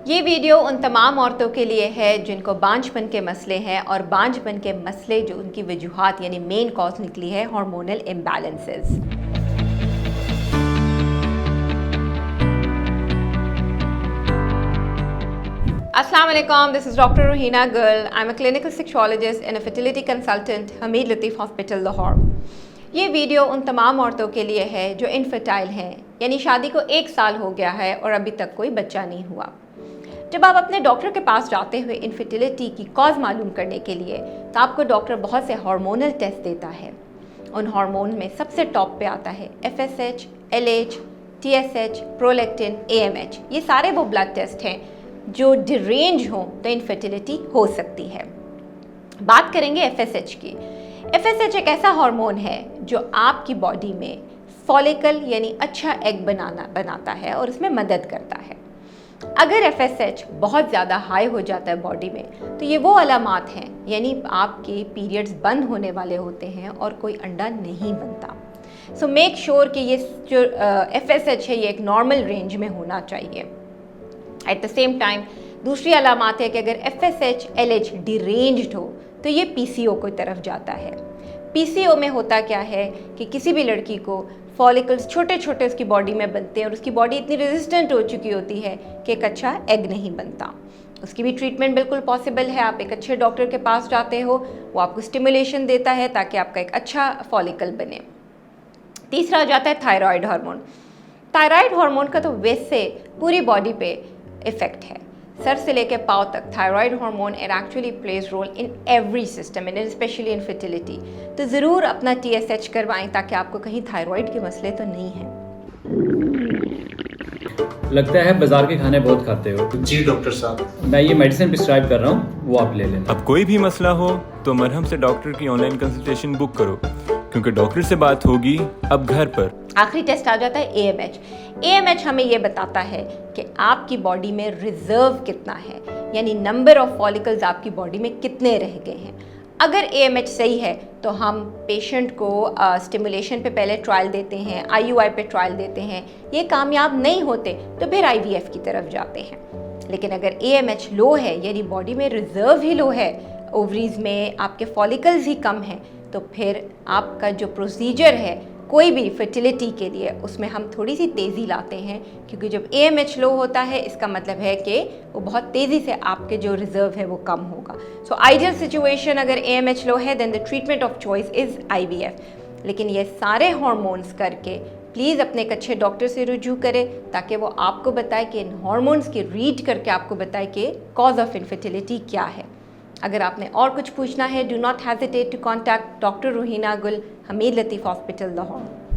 ये वीडियो उन तमाम औरतों के लिए है जिनको बांझपन के मसले हैं और बांझपन के मसले जो उनकी वजूहात यानी मेन कॉज निकली है hormonal imbalances. Assalamu alaikum, this is Dr. Ruhina Gul. I'm a clinical sexologist and a fertility consultant, Hamid Latif Hospital, Lahore. ये वीडियो उन तमाम औरतों के लिए है जो इनफर्टाइल हैं, यानी शादी को 1 साल हो गया है और अभी तक कोई बच्चा नहीं हुआ। जब आप अपने डॉक्टर के पास जाते हुए इनफर्टिलिटी की कॉज मालूम करने के लिए तो आपको डॉक्टर बहुत से हार्मोनल टेस्ट देता है। उन हार्मोन में सबसे टॉप पे आता है FSH, LH, TSH, prolactin, AMH। ये सारे वो ब्लड टेस्ट हैं जो डिरेंज हों तो इनफर्टिलिटी हो सकती है। बात करेंगे FSH की। FSH एक ऐसा हार्मोन है जो आपकी बॉडी में फॉलिकल यानी अच्छा एग बनाता है और उसमें मदद करता है। अगर FSH बहुत ज़्यादा हाई हो जाता है बॉडी में तो ये वो अलामात हैं, यानी आपके पीरियड्स बंद होने वाले होते हैं और कोई अंडा नहीं बनता। सो मेक श्योर कि ये जो FSH है ये एक नॉर्मल रेंज में होना चाहिए। एट द सेम टाइम दूसरी अलामात है कि अगर FSH LH डिरेंज्ड हो तो ये PCO की तरफ जाता है। PCO में होता क्या है कि किसी भी लड़की को फॉलिकल्स छोटे छोटे उसकी बॉडी में बनते हैं और उसकी बॉडी इतनी रेजिस्टेंट हो चुकी होती है कि एक अच्छा एग नहीं बनता। उसकी भी ट्रीटमेंट बिल्कुल पॉसिबल है। आप एक अच्छे डॉक्टर के पास जाते हो, वो आपको स्टिमुलेशन देता है ताकि आपका एक अच्छा फॉलिकल बने। तीसरा आ जाता है थायराइड हार्मोन। थायराइड हार्मोन का तो वैसे पूरी बॉडी पे इफ़ेक्ट है, सर से लेकर पाँव तक। Thyroid hormone it actually plays role in every system and specially in fertility. तो ज़रूर अपना TSH करवाएं ताकि आपको कहीं थायराइड के मसले तो नहीं हैं। लगता है बाजार के खाने बहुत खाते हो। जी डॉक्टर साहब, मैं ये मेडिसिन प्रिस्क्राइब कर रहा हूँ, वो आप ले लेना। अब कोई भी मसला हो तो मरहम से डॉक्टर की ऑनलाइन कंसल्टेशन बुक करो, क्योंकि डॉक्टर से बात होगी अब घर पर। आखिरी टेस्ट आ जाता है AMH। AMH हमें ये बताता है कि आपकी बॉडी में रिजर्व कितना है, यानी नंबर ऑफ फॉलिकल्स आपकी बॉडी में कितने रह गए हैं। अगर AMH सही है तो हम पेशेंट को स्टिमुलेशन पे पहले ट्रायल देते हैं, IUI पे ट्रायल देते हैं। ये कामयाब नहीं होते तो फिर IVF की तरफ जाते हैं। लेकिन अगर AMH लो है यानी बॉडी में रिजर्व ही लो है, ओवरीज में आपके फॉलिकल्स ही कम हैं, तो फिर आपका जो प्रोसीजर है कोई भी फर्टिलिटी के लिए उसमें हम थोड़ी सी तेज़ी लाते हैं, क्योंकि जब AMH लो होता है इसका मतलब है कि वो बहुत तेज़ी से आपके जो रिज़र्व है वो कम होगा। सो आइडियल सिचुएशन अगर AMH लो है then the treatment of choice is IVF। लेकिन ये सारे हार्मोन्स करके प्लीज़ अपने एक अच्छे डॉक्टर से रुजू करें ताकि वो आपको बताए कि इन हार्मोन्स के रीड करके आपको बताए कि कॉज ऑफ इनफर्टिलिटी क्या है। अगर आपने और कुछ पूछना है, do not hesitate to contact doctor Ruhina Gul, Hamid Latif hospital, Lahore.